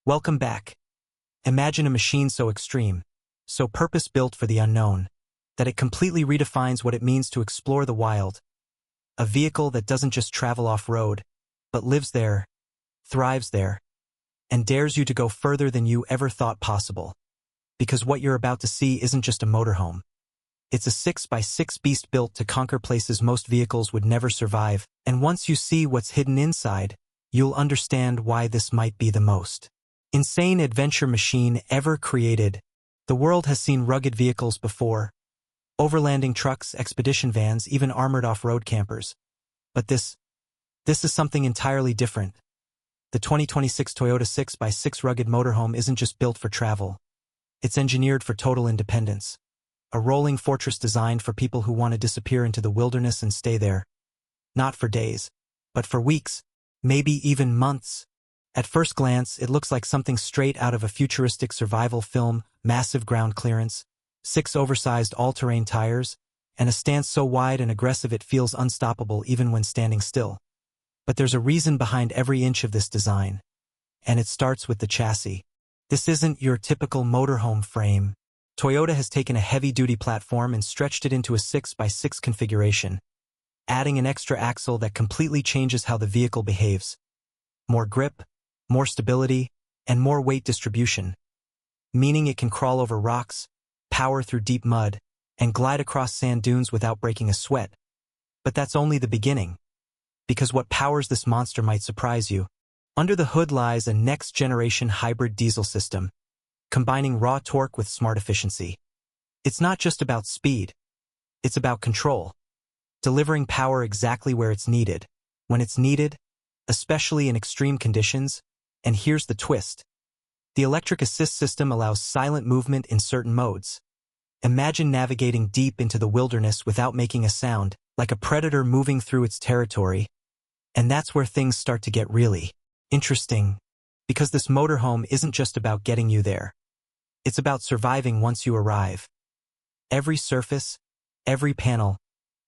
Welcome back. Imagine a machine so extreme, so purpose-built for the unknown, that it completely redefines what it means to explore the wild. A vehicle that doesn't just travel off-road, but lives there, thrives there, and dares you to go further than you ever thought possible. Because what you're about to see isn't just a motorhome. It's a 6x6 beast built to conquer places most vehicles would never survive, and once you see what's hidden inside, you'll understand why this might be the most insane adventure machine ever created. The world has seen rugged vehicles before, overlanding trucks, expedition vans, even armored off-road campers. But this is something entirely different. The 2026 Toyota 6x6 Rugged Motorhome isn't just built for travel. It's engineered for total independence. A rolling fortress designed for people who want to disappear into the wilderness and stay there. Not for days, but for weeks, maybe even months. At first glance, it looks like something straight out of a futuristic survival film: massive ground clearance, 6 oversized all-terrain tires, and a stance so wide and aggressive it feels unstoppable even when standing still. But there's a reason behind every inch of this design, and it starts with the chassis. This isn't your typical motorhome frame. Toyota has taken a heavy-duty platform and stretched it into a 6x6 configuration, adding an extra axle that completely changes how the vehicle behaves. More grip, more stability, and more weight distribution, meaning it can crawl over rocks, power through deep mud, and glide across sand dunes without breaking a sweat. But that's only the beginning, because what powers this monster might surprise you. Under the hood lies a next-generation hybrid diesel system, combining raw torque with smart efficiency. It's not just about speed, it's about control, delivering power exactly where it's needed, when it's needed, especially in extreme conditions. And here's the twist. The electric assist system allows silent movement in certain modes. Imagine navigating deep into the wilderness without making a sound, like a predator moving through its territory. And that's where things start to get really interesting, because this motorhome isn't just about getting you there. It's about surviving once you arrive. Every surface, every panel,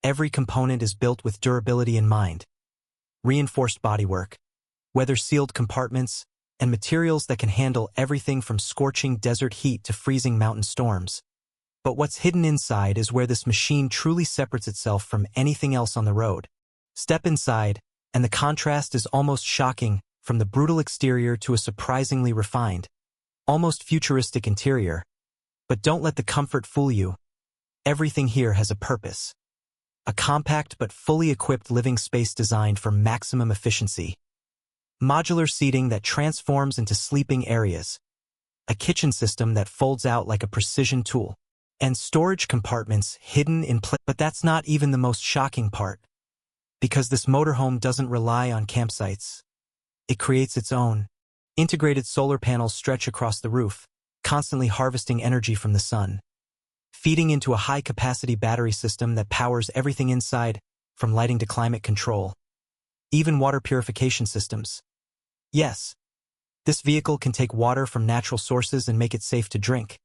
every component is built with durability in mind. Reinforced bodywork, weather-sealed compartments, and materials that can handle everything from scorching desert heat to freezing mountain storms. But what's hidden inside is where this machine truly separates itself from anything else on the road. Step inside, and the contrast is almost shocking, from the brutal exterior to a surprisingly refined, almost futuristic interior. But don't let the comfort fool you. Everything here has a purpose. A compact but fully equipped living space designed for maximum efficiency. Modular seating that transforms into sleeping areas. A kitchen system that folds out like a precision tool. And storage compartments hidden in place. But that's not even the most shocking part. Because this motorhome doesn't rely on campsites. It creates its own. Integrated solar panels stretch across the roof, constantly harvesting energy from the sun, feeding into a high-capacity battery system that powers everything inside, from lighting to climate control. Even water purification systems. Yes, this vehicle can take water from natural sources and make it safe to drink,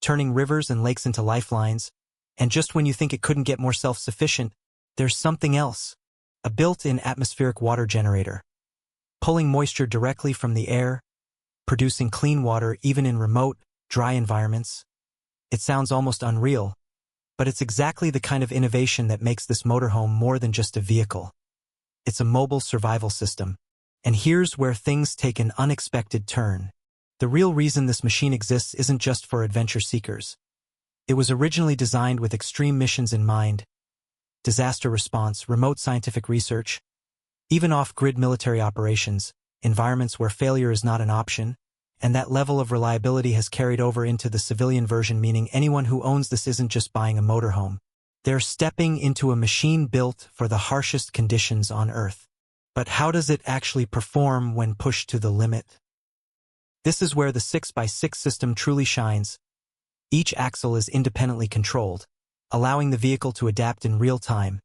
turning rivers and lakes into lifelines. And just when you think it couldn't get more self-sufficient, there's something else. A built-in atmospheric water generator, pulling moisture directly from the air, producing clean water even in remote, dry environments. It sounds almost unreal, but it's exactly the kind of innovation that makes this motorhome more than just a vehicle. It's a mobile survival system. And here's where things take an unexpected turn. The real reason this machine exists isn't just for adventure seekers. It was originally designed with extreme missions in mind: disaster response, remote scientific research, even off-grid military operations, environments where failure is not an option. And that level of reliability has carried over into the civilian version, meaning anyone who owns this isn't just buying a motorhome. They're stepping into a machine built for the harshest conditions on Earth. But how does it actually perform when pushed to the limit? This is where the 6x6 system truly shines. Each axle is independently controlled, allowing the vehicle to adapt in real time,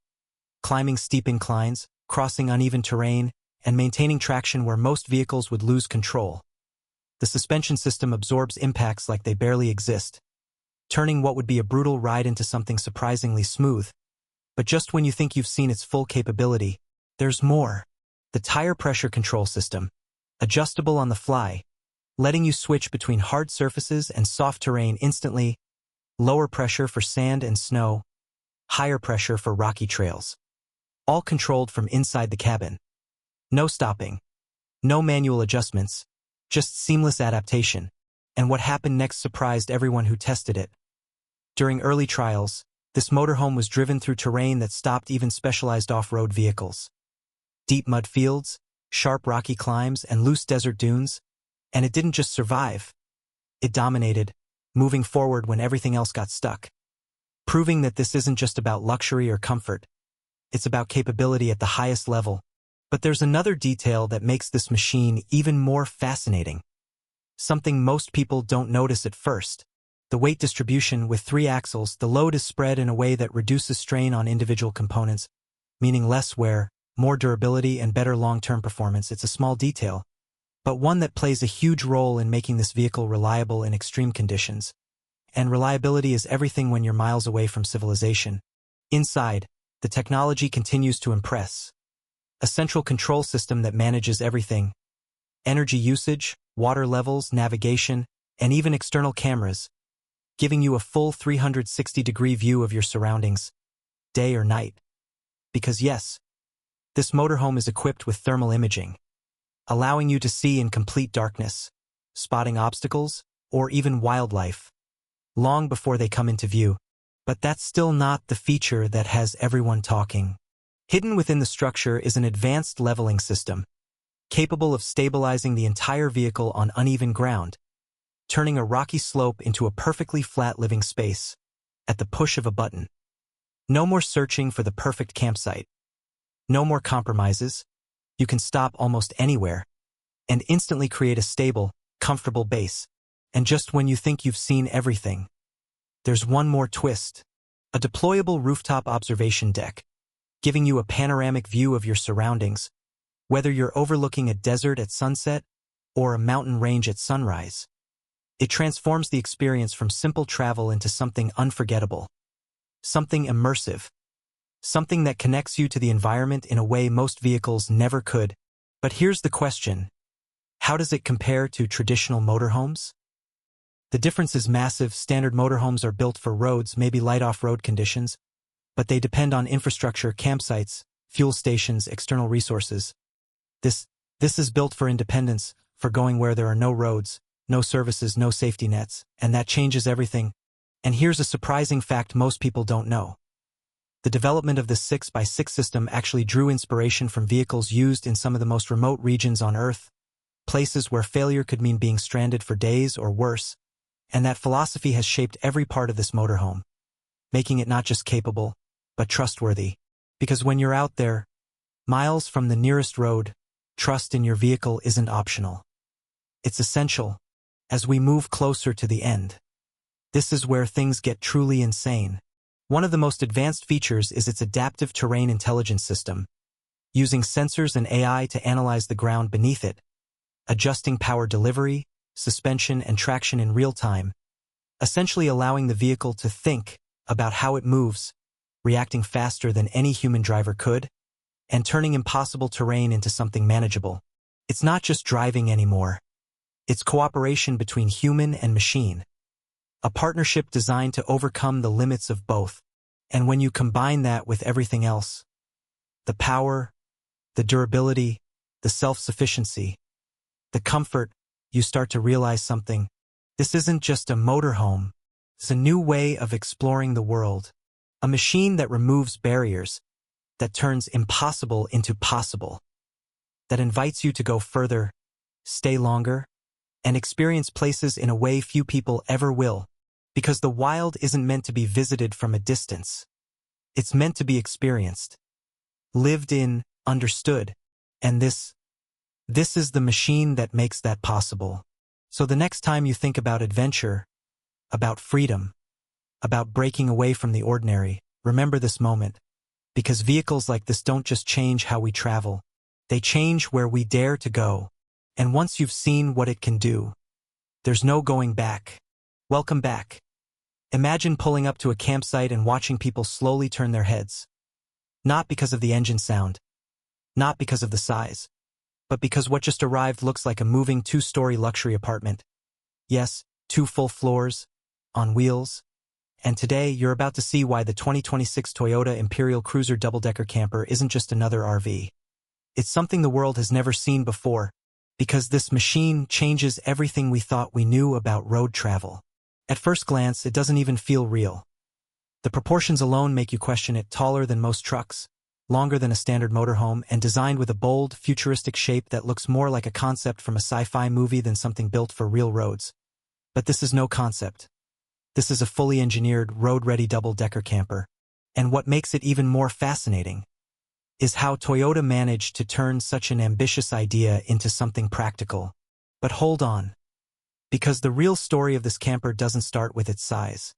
climbing steep inclines, crossing uneven terrain, and maintaining traction where most vehicles would lose control. The suspension system absorbs impacts like they barely exist, turning what would be a brutal ride into something surprisingly smooth. But just when you think you've seen its full capability, there's more. The tire pressure control system, adjustable on the fly, letting you switch between hard surfaces and soft terrain instantly, lower pressure for sand and snow, higher pressure for rocky trails. All controlled from inside the cabin. No stopping, no manual adjustments, just seamless adaptation. And what happened next surprised everyone who tested it. During early trials, this motorhome was driven through terrain that stopped even specialized off-road vehicles. Deep mud fields, sharp rocky climbs, and loose desert dunes. And it didn't just survive. It dominated, moving forward when everything else got stuck. Proving that this isn't just about luxury or comfort. It's about capability at the highest level. But there's another detail that makes this machine even more fascinating. Something most people don't notice at first. The weight distribution with 3 axles, the load is spread in a way that reduces strain on individual components, meaning less wear, more durability, and better long-term performance. It's a small detail, but one that plays a huge role in making this vehicle reliable in extreme conditions. And reliability is everything when you're miles away from civilization. Inside, the technology continues to impress. A central control system that manages everything. Energy usage, water levels, navigation, and even external cameras, giving you a full 360-degree view of your surroundings, day or night. Because yes, this motorhome is equipped with thermal imaging, allowing you to see in complete darkness, spotting obstacles, or even wildlife, long before they come into view. But that's still not the feature that has everyone talking. Hidden within the structure is an advanced leveling system, capable of stabilizing the entire vehicle on uneven ground, turning a rocky slope into a perfectly flat living space, at the push of a button. No more searching for the perfect campsite. No more compromises. You can stop almost anywhere, and instantly create a stable, comfortable base. And just when you think you've seen everything, there's one more twist. A deployable rooftop observation deck, giving you a panoramic view of your surroundings, whether you're overlooking a desert at sunset or a mountain range at sunrise. It transforms the experience from simple travel into something unforgettable, something immersive, something that connects you to the environment in a way most vehicles never could. But here's the question: how does it compare to traditional motorhomes? The difference is massive. Standard motorhomes are built for roads, maybe light off-road conditions, but they depend on infrastructure, campsites, fuel stations, external resources. This is built for independence, for going where there are no roads, no services, no safety nets, and that changes everything. And here's a surprising fact most people don't know. The development of the 6x6 system actually drew inspiration from vehicles used in some of the most remote regions on Earth, places where failure could mean being stranded for days or worse, and that philosophy has shaped every part of this motorhome, making it not just capable, but trustworthy. Because when you're out there, miles from the nearest road, trust in your vehicle isn't optional. It's essential. As we move closer to the end, this is where things get truly insane. One of the most advanced features is its adaptive terrain intelligence system, using sensors and AI to analyze the ground beneath it, adjusting power delivery, suspension, and traction in real time, essentially allowing the vehicle to think about how it moves, reacting faster than any human driver could, and turning impossible terrain into something manageable. It's not just driving anymore. It's cooperation between human and machine. A partnership designed to overcome the limits of both. And when you combine that with everything else, the power, the durability, the self-sufficiency, the comfort, you start to realize something. This isn't just a motorhome. It's a new way of exploring the world. A machine that removes barriers, that turns impossible into possible, that invites you to go further, stay longer, and experience places in a way few people ever will. Because the wild isn't meant to be visited from a distance. It's meant to be experienced, lived in, understood. And this is the machine that makes that possible. So the next time you think about adventure, about freedom, about breaking away from the ordinary, remember this moment. Because vehicles like this don't just change how we travel. They change where we dare to go. And once you've seen what it can do, there's no going back. Welcome back. Imagine pulling up to a campsite and watching people slowly turn their heads. Not because of the engine sound, not because of the size, but because what just arrived looks like a moving two-story luxury apartment. Yes, 2 full floors, on wheels. And today, you're about to see why the 2026 Toyota Imperial Cruiser double-decker camper isn't just another RV. It's something the world has never seen before, because this machine changes everything we thought we knew about road travel. At first glance, it doesn't even feel real. The proportions alone make you question it. Taller than most trucks, longer than a standard motorhome, and designed with a bold, futuristic shape that looks more like a concept from a sci-fi movie than something built for real roads. But this is no concept. This is a fully engineered, road-ready double-decker camper. And what makes it even more fascinating is how Toyota managed to turn such an ambitious idea into something practical. But hold on, because the real story of this camper doesn't start with its size.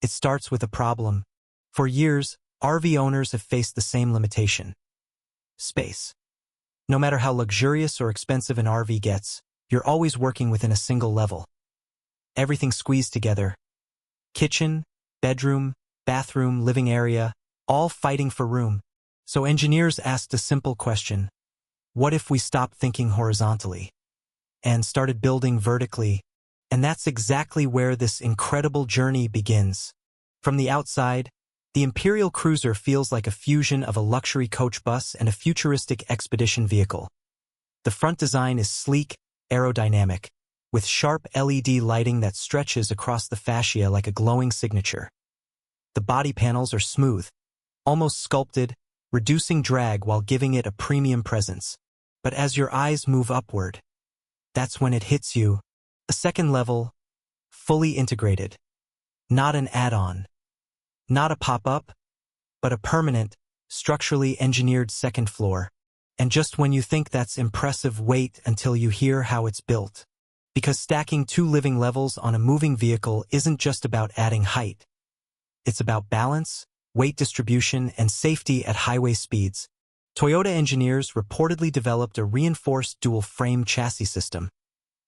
It starts with a problem. For years, RV owners have faced the same limitation: space. No matter how luxurious or expensive an RV gets, you're always working within a single level. Everything squeezed together. Kitchen, bedroom, bathroom, living area, all fighting for room. So engineers asked a simple question: what if we stopped thinking horizontally and started building vertically? And that's exactly where this incredible journey begins. From the outside, the Imperial Cruiser feels like a fusion of a luxury coach bus and a futuristic expedition vehicle. The front design is sleek, aerodynamic, with sharp LED lighting that stretches across the fascia like a glowing signature. The body panels are smooth, almost sculpted, reducing drag while giving it a premium presence. But as your eyes move upward, that's when it hits you. A second level, fully integrated. Not an add-on. Not a pop-up, but a permanent, structurally engineered second floor. And just when you think that's impressive, wait until you hear how it's built. Because stacking 2 living levels on a moving vehicle isn't just about adding height. It's about balance, weight distribution, and safety at highway speeds. Toyota engineers reportedly developed a reinforced dual-frame chassis system,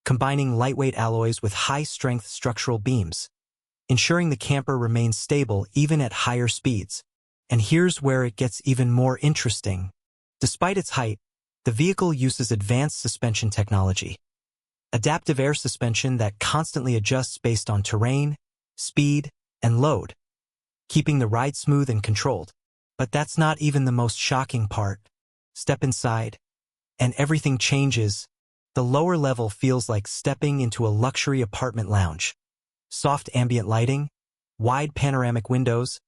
combining lightweight alloys with high-strength structural beams, ensuring the camper remains stable even at higher speeds. And here's where it gets even more interesting. Despite its height, the vehicle uses advanced suspension technology. Adaptive air suspension that constantly adjusts based on terrain, speed, and load, keeping the ride smooth and controlled. But that's not even the most shocking part. Step inside, and everything changes. The lower level feels like stepping into a luxury apartment lounge. Soft ambient lighting, wide panoramic windows,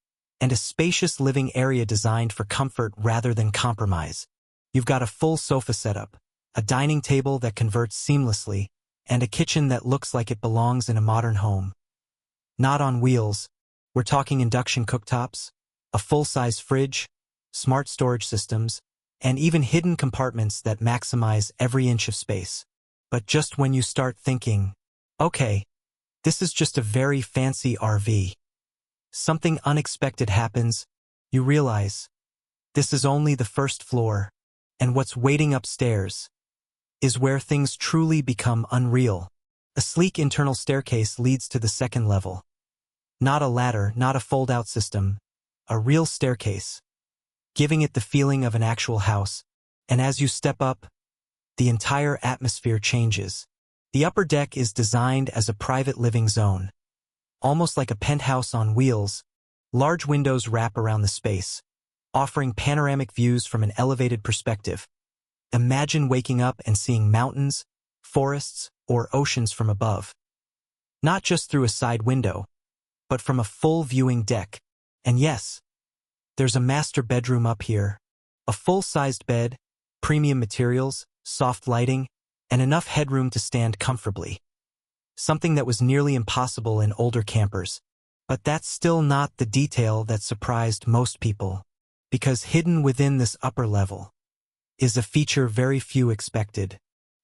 and a spacious living area designed for comfort rather than compromise. You've got a full sofa setup, a dining table that converts seamlessly, and a kitchen that looks like it belongs in a modern home. Not on wheels. We're talking induction cooktops, a full-size fridge, smart storage systems, and even hidden compartments that maximize every inch of space. But just when you start thinking, okay, this is just a very fancy RV, something unexpected happens. You realize this is only the first floor, and what's waiting upstairs is where things truly become unreal. A sleek internal staircase leads to the second level. Not a ladder, not a fold-out system, a real staircase, giving it the feeling of an actual house. And as you step up, the entire atmosphere changes. The upper deck is designed as a private living zone, almost like a penthouse on wheels. Large windows wrap around the space, offering panoramic views from an elevated perspective. Imagine waking up and seeing mountains, forests, or oceans from above. Not just through a side window, but from a full viewing deck. And yes, there's a master bedroom up here. A full-sized bed, premium materials, soft lighting, and enough headroom to stand comfortably. Something that was nearly impossible in older campers. But that's still not the detail that surprised most people. Because hidden within this upper level is a feature very few expected.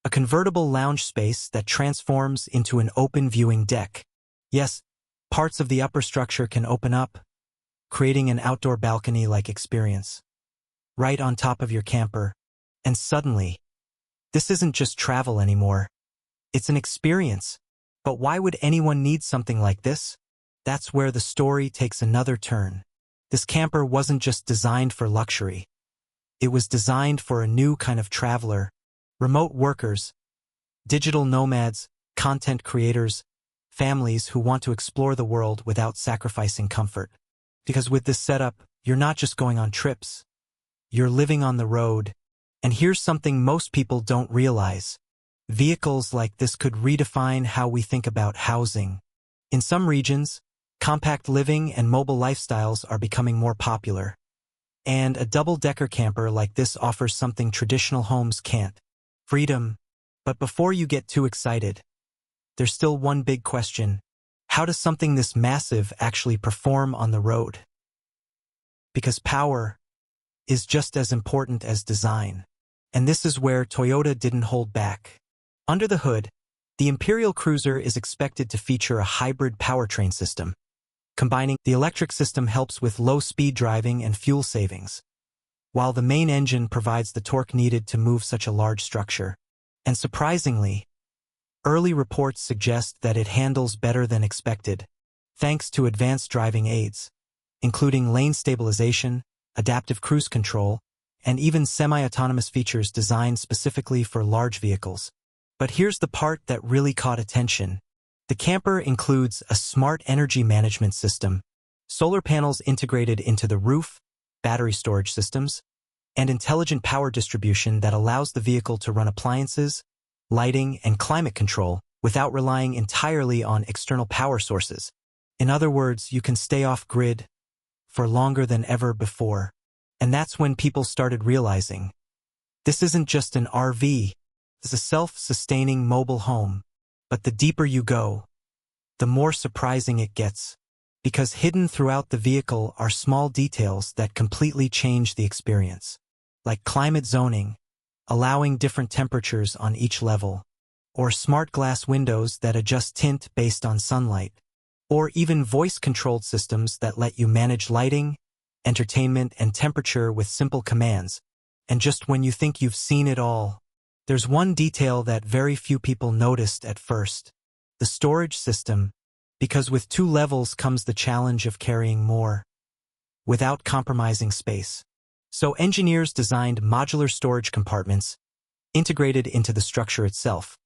A convertible lounge space that transforms into an open viewing deck. Yes, parts of the upper structure can open up, creating an outdoor balcony-like experience right on top of your camper. And suddenly, this isn't just travel anymore. It's an experience. But why would anyone need something like this? That's where the story takes another turn. This camper wasn't just designed for luxury. It was designed for a new kind of traveler, Remote workers, digital nomads, content creators, families who want to explore the world without sacrificing comfort. Because with this setup, you're not just going on trips. You're living on the road. And here's something most people don't realize. Vehicles like this could redefine how we think about housing. In some regions, compact living and mobile lifestyles are becoming more popular. And a double-decker camper like this offers something traditional homes can't. Freedom. But before you get too excited, there's still one big question. How does something this massive actually perform on the road? Because power is just as important as design. And this is where Toyota didn't hold back. Under the hood, the Imperial Cruiser is expected to feature a hybrid powertrain system. Combining the electric system helps with low-speed driving and fuel savings, while the main engine provides the torque needed to move such a large structure. And surprisingly, early reports suggest that it handles better than expected, thanks to advanced driving aids, including lane stabilization, adaptive cruise control, and even semi-autonomous features designed specifically for large vehicles. But here's the part that really caught attention. The camper includes a smart energy management system, solar panels integrated into the roof, battery storage systems, and intelligent power distribution that allows the vehicle to run appliances, lighting, and climate control without relying entirely on external power sources. In other words, you can stay off-grid for longer than ever before. And that's when people started realizing, this isn't just an RV, it's a self-sustaining mobile home. But the deeper you go, the more surprising it gets. Because hidden throughout the vehicle are small details that completely change the experience. Like climate zoning, allowing different temperatures on each level, or smart glass windows that adjust tint based on sunlight, or even voice-controlled systems that let you manage lighting, entertainment, and temperature with simple commands. And just when you think you've seen it all, there's one detail that very few people noticed at first. The storage system, because with 2 levels comes the challenge of carrying more without compromising space. So engineers designed modular storage compartments integrated into the structure itself,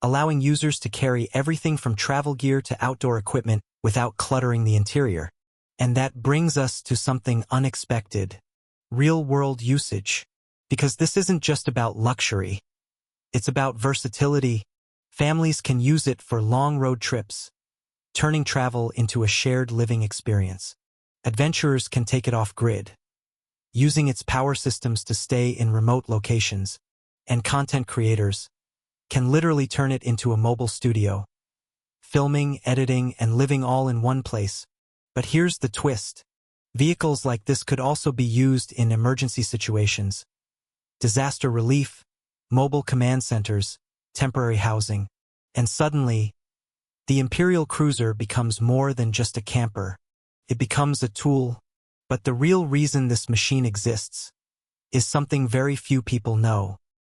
allowing users to carry everything from travel gear to outdoor equipment without cluttering the interior. And that brings us to something unexpected, real-world usage. Because this isn't just about luxury, it's about versatility. Families can use it for long road trips, turning travel into a shared living experience. Adventurers can take it off-grid, using its power systems to stay in remote locations, and content creators can literally turn it into a mobile studio, filming, editing, and living all in one place. But here's the twist. Vehicles like this could also be used in emergency situations, disaster relief, mobile command centers, temporary housing, and suddenly, the Imperial Cruiser becomes more than just a camper. It becomes a tool. But the real reason this machine exists is something very few people know.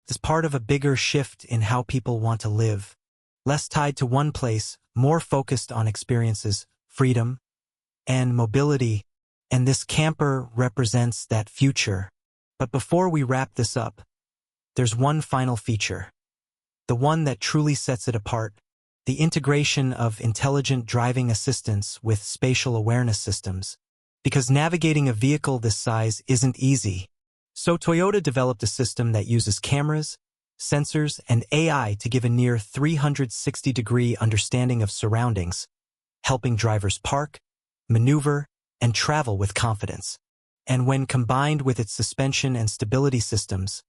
It's part of a bigger shift in how people want to live. Less tied to one place, more focused on experiences, freedom, and mobility. And this camper represents that future. But before we wrap this up, there's one final feature. The one that truly sets it apart. The integration of intelligent driving assistance with spatial awareness systems. Because navigating a vehicle this size isn't easy. So Toyota developed a system that uses cameras, sensors, and AI to give a near 360-degree understanding of surroundings, helping drivers park, maneuver, and travel with confidence. And when combined with its suspension and stability systems,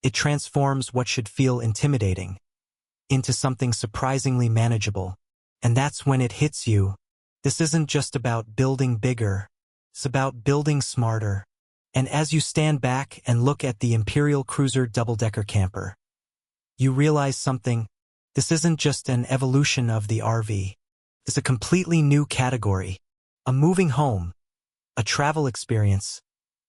it transforms what should feel intimidating into something surprisingly manageable. And that's when it hits you. This isn't just about building bigger. It's about building smarter. And as you stand back and look at the Imperial Cruiser double-decker camper, you realize something. This isn't just an evolution of the RV. It's a completely new category. A moving home, a travel experience,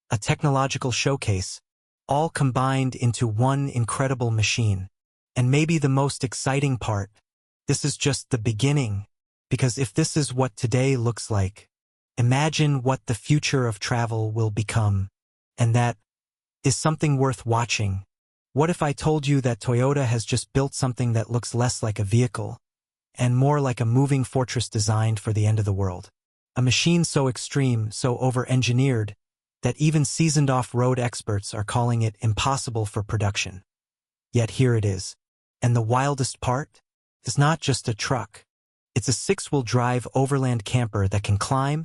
a technological showcase, all combined into one incredible machine. And maybe the most exciting part, this is just the beginning. Because if this is what today looks like, imagine what the future of travel will become. And that is something worth watching. What if I told you that Toyota has just built something that looks less like a vehicle and more like a moving fortress designed for the end of the world? A machine so extreme, so over-engineered, that even seasoned off-road experts are calling it impossible for production. Yet here it is. And the wildest part? It's not just a truck. It's a six-wheel drive overland camper that can climb,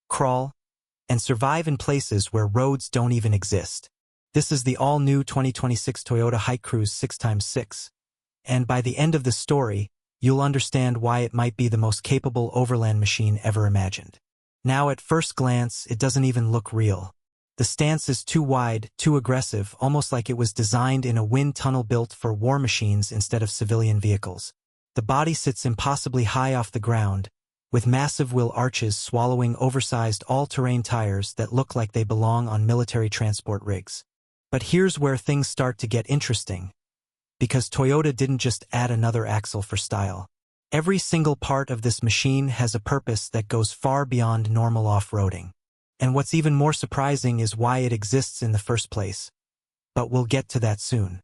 crawl, and survive in places where roads don't even exist. This is the all-new 2026 Toyota Hi-Cruise 6x6. And by the end of the story, you'll understand why it might be the most capable overland machine ever imagined. Now, at first glance, it doesn't even look real. The stance is too wide, too aggressive, almost like it was designed in a wind tunnel built for war machines instead of civilian vehicles. The body sits impossibly high off the ground, with massive wheel arches swallowing oversized all-terrain tires that look like they belong on military transport rigs. But here's where things start to get interesting, because Toyota didn't just add another axle for style. Every single part of this machine has a purpose that goes far beyond normal off-roading. And what's even more surprising is why it exists in the first place. But we'll get to that soon.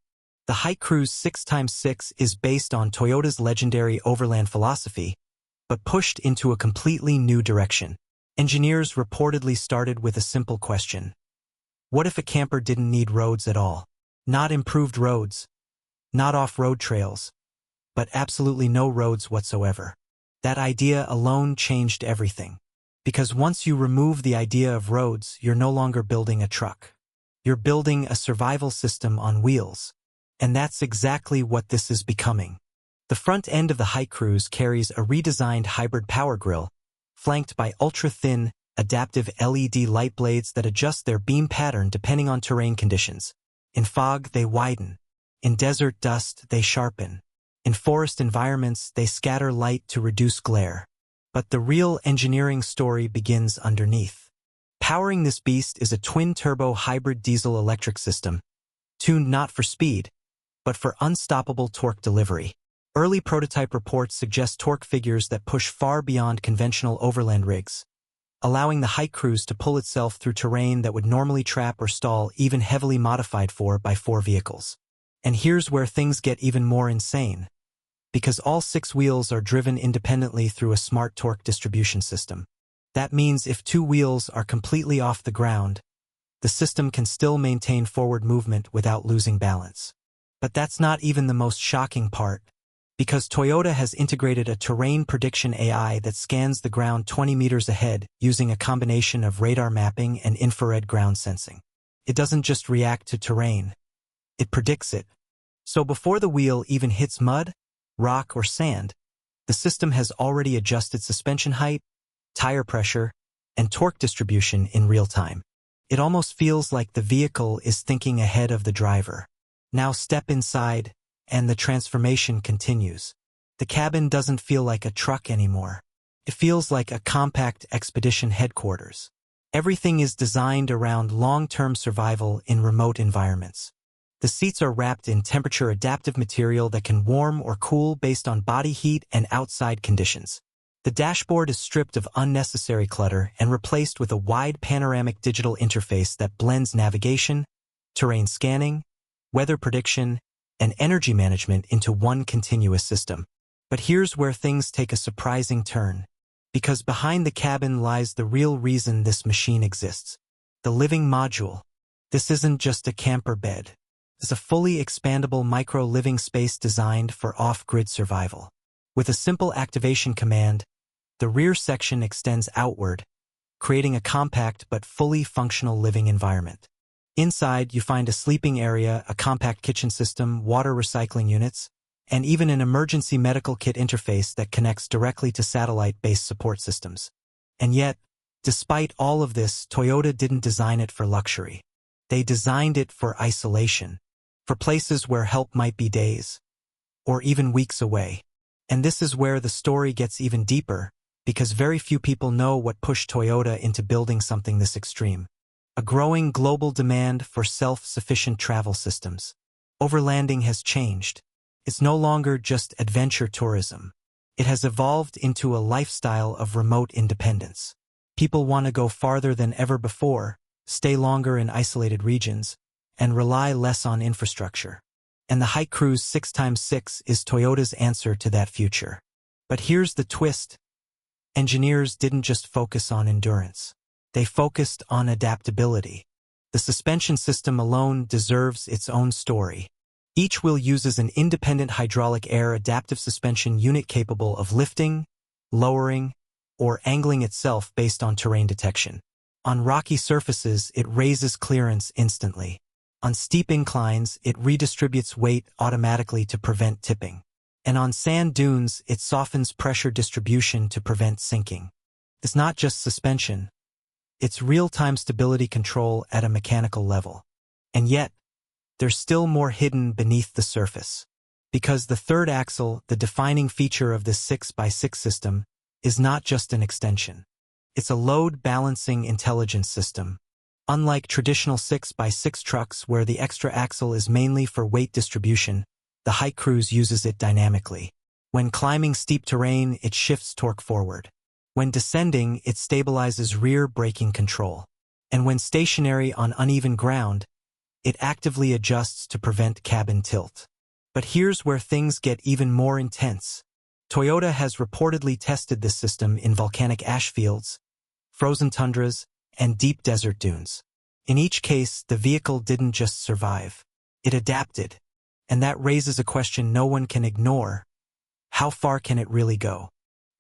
The Hi-Cruise 6x6 is based on Toyota's legendary overland philosophy, but pushed into a completely new direction. Engineers reportedly started with a simple question. What if a camper didn't need roads at all? Not improved roads, not off-road trails, but absolutely no roads whatsoever. That idea alone changed everything. Because once you remove the idea of roads, you're no longer building a truck. You're building a survival system on wheels. And that's exactly what this is becoming. The front end of the Hi-Cruise carries a redesigned hybrid power grille, flanked by ultra-thin, adaptive LED light blades that adjust their beam pattern depending on terrain conditions. In fog, they widen. In desert dust, they sharpen. In forest environments, they scatter light to reduce glare. But the real engineering story begins underneath. Powering this beast is a twin-turbo hybrid diesel-electric system, tuned not for speed, but for unstoppable torque delivery. Early prototype reports suggest torque figures that push far beyond conventional overland rigs, allowing the Hi-Cruise to pull itself through terrain that would normally trap or stall even heavily modified 4x4 vehicles. And here's where things get even more insane. Because all six wheels are driven independently through a smart torque distribution system. That means if two wheels are completely off the ground, the system can still maintain forward movement without losing balance. But that's not even the most shocking part, because Toyota has integrated a terrain prediction AI that scans the ground 20 meters ahead using a combination of radar mapping and infrared ground sensing. It doesn't just react to terrain, it predicts it. So before the wheel even hits mud, rock, or sand, the system has already adjusted suspension height, tire pressure, and torque distribution in real time. It almost feels like the vehicle is thinking ahead of the driver. Now step inside, and the transformation continues. The cabin doesn't feel like a truck anymore. It feels like a compact expedition headquarters. Everything is designed around long-term survival in remote environments. The seats are wrapped in temperature-adaptive material that can warm or cool based on body heat and outside conditions. The dashboard is stripped of unnecessary clutter and replaced with a wide panoramic digital interface that blends navigation, terrain scanning, weather prediction, and energy management into one continuous system. But here's where things take a surprising turn. Because behind the cabin lies the real reason this machine exists. The living module. This isn't just a camper bed. Is a fully expandable micro-living space designed for off-grid survival. With a simple activation command, the rear section extends outward, creating a compact but fully functional living environment. Inside, you find a sleeping area, a compact kitchen system, water recycling units, and even an emergency medical kit interface that connects directly to satellite-based support systems. And yet, despite all of this, Toyota didn't design it for luxury. They designed it for isolation. For places where help might be days, or even weeks away. And this is where the story gets even deeper, because very few people know what pushed Toyota into building something this extreme. A growing global demand for self-sufficient travel systems. Overlanding has changed. It's no longer just adventure tourism. It has evolved into a lifestyle of remote independence. People want to go farther than ever before, stay longer in isolated regions, and rely less on infrastructure. And the Hi-Cruise 6x6 is Toyota's answer to that future. But here's the twist. Engineers didn't just focus on endurance. They focused on adaptability. The suspension system alone deserves its own story. Each wheel uses an independent hydraulic air adaptive suspension unit capable of lifting, lowering, or angling itself based on terrain detection. On rocky surfaces, it raises clearance instantly. On steep inclines, it redistributes weight automatically to prevent tipping. And on sand dunes, it softens pressure distribution to prevent sinking. It's not just suspension. It's real-time stability control at a mechanical level. And yet, there's still more hidden beneath the surface. Because the third axle, the defining feature of this 6x6 system, is not just an extension. It's a load-balancing intelligence system. Unlike traditional 6x6 trucks where the extra axle is mainly for weight distribution, the Hi-Cruise uses it dynamically. When climbing steep terrain, it shifts torque forward. When descending, it stabilizes rear braking control. And when stationary on uneven ground, it actively adjusts to prevent cabin tilt. But here's where things get even more intense. Toyota has reportedly tested this system in volcanic ash fields, frozen tundras, and deep desert dunes. In each case, the vehicle didn't just survive. It adapted. And that raises a question no one can ignore. How far can it really go?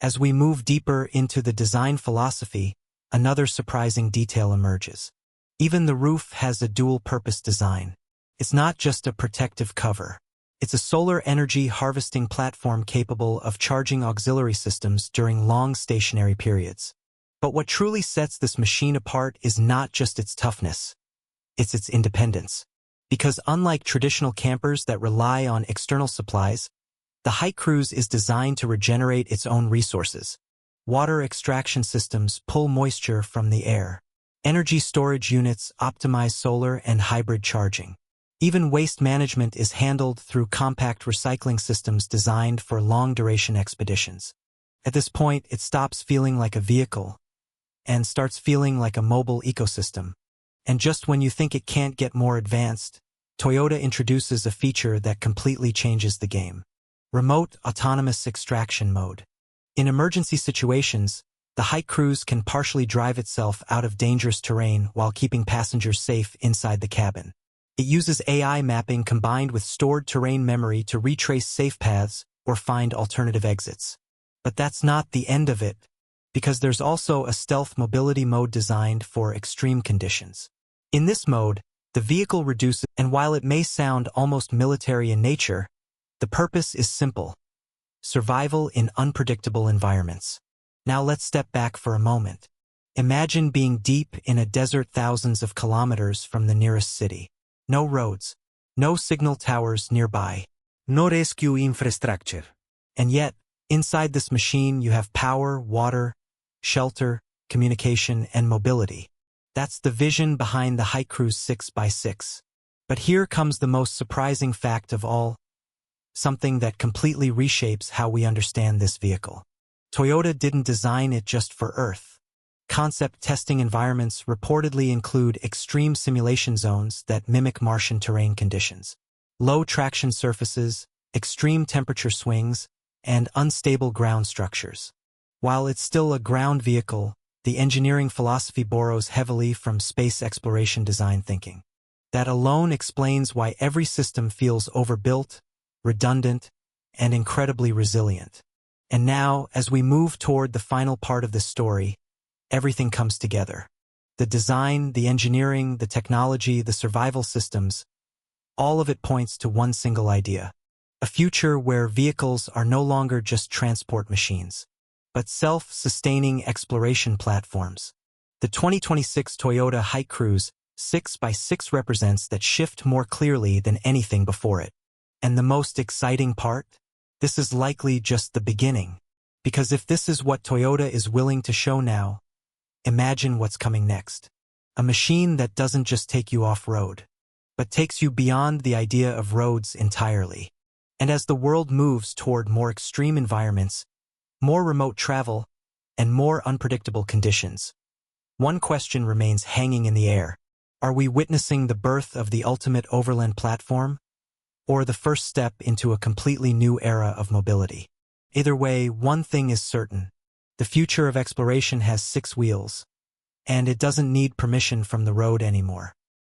As we move deeper into the design philosophy, another surprising detail emerges. Even the roof has a dual-purpose design. It's not just a protective cover. It's a solar energy harvesting platform capable of charging auxiliary systems during long stationary periods. But what truly sets this machine apart is not just its toughness. It's its independence. Because unlike traditional campers that rely on external supplies, the Hi-Cruise is designed to regenerate its own resources. Water extraction systems pull moisture from the air. Energy storage units optimize solar and hybrid charging. Even waste management is handled through compact recycling systems designed for long-duration expeditions. At this point, it stops feeling like a vehicle and starts feeling like a mobile ecosystem. And just when you think it can't get more advanced, Toyota introduces a feature that completely changes the game. Remote Autonomous Extraction Mode. In emergency situations, the Hi-Cruise can partially drive itself out of dangerous terrain while keeping passengers safe inside the cabin. It uses AI mapping combined with stored terrain memory to retrace safe paths or find alternative exits. But that's not the end of it, because there's also a stealth mobility mode designed for extreme conditions. In this mode, the vehicle reduces, and while it may sound almost military in nature, the purpose is simple: survival in unpredictable environments. Now let's step back for a moment. Imagine being deep in a desert thousands of kilometers from the nearest city. No roads, no signal towers nearby, no rescue infrastructure. And yet, inside this machine you have power, water, shelter, communication, and mobility. That's the vision behind the Hi-Cruise 6x6. But here comes the most surprising fact of all. Something that completely reshapes how we understand this vehicle. Toyota didn't design it just for Earth. Concept testing environments reportedly include extreme simulation zones that mimic Martian terrain conditions, low traction surfaces, extreme temperature swings, and unstable ground structures. While it's still a ground vehicle, the engineering philosophy borrows heavily from space exploration design thinking. That alone explains why every system feels overbuilt, redundant, and incredibly resilient. And now, as we move toward the final part of this story, everything comes together. The design, the engineering, the technology, the survival systems, all of it points to one single idea: a future where vehicles are no longer just transport machines, but self-sustaining exploration platforms. The 2026 Toyota Hi-Cruise 6x6 represents that shift more clearly than anything before it. And the most exciting part? This is likely just the beginning. Because if this is what Toyota is willing to show now, imagine what's coming next. A machine that doesn't just take you off-road, but takes you beyond the idea of roads entirely. And as the world moves toward more extreme environments, more remote travel, and more unpredictable conditions, one question remains hanging in the air. Are we witnessing the birth of the ultimate overland platform? or the first step into a completely new era of mobility. Either way, one thing is certain. The future of exploration has 6 wheels, and it doesn't need permission from the road anymore.